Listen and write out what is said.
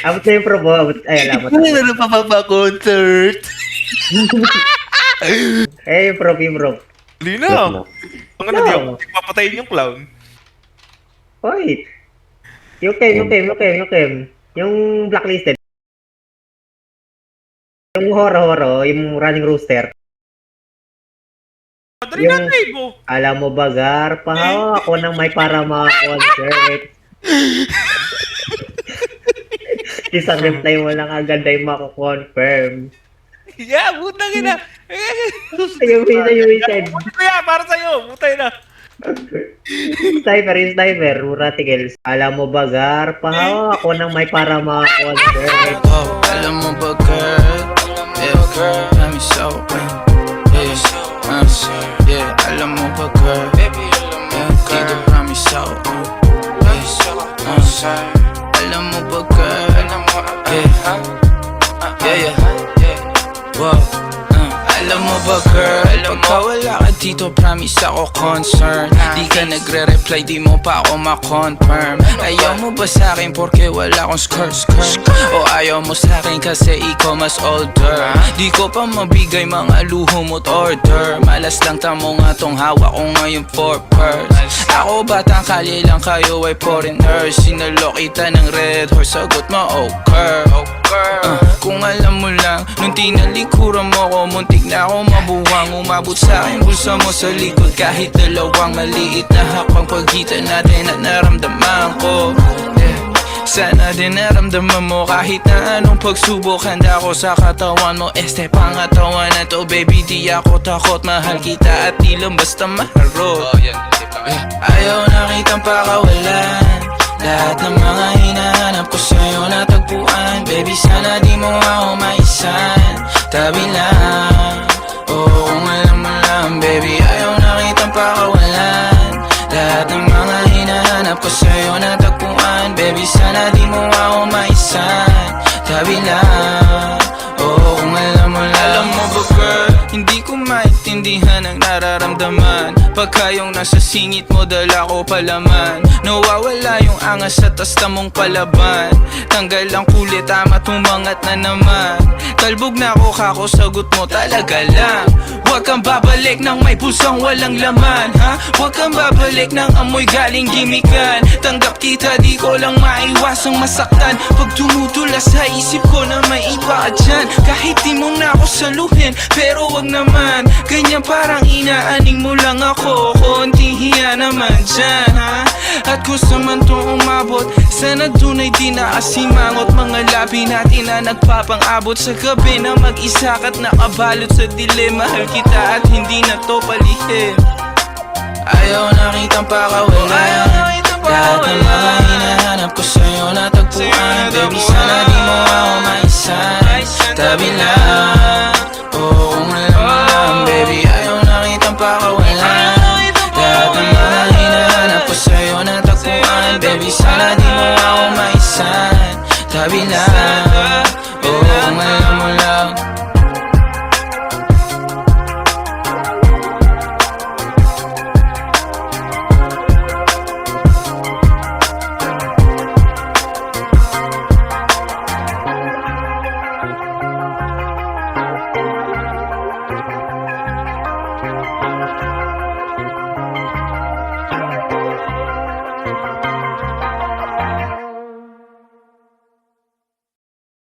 Abot na yung probo, abot. Ay, alam mo. Ano pa pa concert? Eh, yung prob, yung prob. Hindi na. Ang ano, di ako No. papatayin yung clown. Hoy. Yung Kem. Yung blacklisted. Yung horo-horo, yung running rooster. Madali Yung- na mo. Alam mo ba, Gar, pahawa ako ng may para maka-concert. Isang reply mo lang agad ay mako-confirm. Yeah, butang ina. Yung weekend. Kuya, para sa'yo. Butay na. Sniper, Ruraticles. Alam mo ba, Gar, pahawa ako ng may para maka-concert. Oh, alam mo ba girl? Yeah, girl, let me so yeah, alam mo ba girl? Yeah, dito promise so alam mo ba girl? Yeah, wow. Alam mo ba girl, pagka wala ka dito promise ako concern. Di ka nagre-reply, di mo pa ako ma-confirm. Ayaw mo ba sa'kin porque wala akong skirt? O ayaw mo sa'kin kasi ikaw mas older? Di ko pa mabigay mga luho mo't order. Malas lang tamo nga tong hawak ko ngayon for purse. Ako batang kalye lang, kayo ay foreigners. Sinalo kita ng red horse, sagot mo okay. Kung alam mo lang, nung tinalikuran mo ko, muntik na ako mabuwang. Umabot sa akin bulsa mo sa likod, kahit dalawang maliit na hakbang pagitan natin at naramdaman ko. Sana din naramdaman mo kahit na anong pagsubok. Handa ko sa katawan mo, este pangatawan na to. Baby, di ako takot, mahal kita at di lang basta maharot. Ayaw na kitang pakawalan, lahat ng mga hinahanap ko sa'yo natagpuan. Baby, sana di mo ako maisan, tabi lang. Oo, kung alam mo lang, baby, ayaw na kitang pakawalan, lahat ng mga hinahanap ko sa'yo natagpuan. Baby, sana di mo ako maisan, tabi lang. Oo, kung alam mo lang. Alam mo ba girl, hindi ko maintindihan ang nararamdaman pagka yung nasa singit mo dala ko palaman. Nawawala yung angas sa tasta mong palaban. Tanggal ang kulit, tama tumangat na naman. Talbog na ako, kako sagot mo talaga lang. Huwag kang babalik ng may pusang walang laman, ha? Huwag kang babalik ng amoy galing gimikan. Tanggap kita, di ko lang maiwasang masaktan. Pag tumutula sa isip ko na may iba ka dyan, kahit di mo na ako saluhin, pero wag naman ganyan, parang inaaning mo lang ako. Konting hiya naman dyan, ha? At kung saan to umabot, sana dun ay di nakasimangot. Mga labi natin na nagpapang-abot sa gabi na mag-isa ka't nakabalot sa dilim. Mahal kita at hindi na to palihim. Ayaw na kitang pakawalan, lahat ng mga hinahanap ko sa'yo natagpuan. Baby, sana di mo ako maisan, tabi lang. Oo, kung alam mo lang, baby, ayaw na kitang pakawalan, lahat ng mga hinahanap ko sa'yo natagpuan. Baby, sana di mo ako maisan, tabi lang.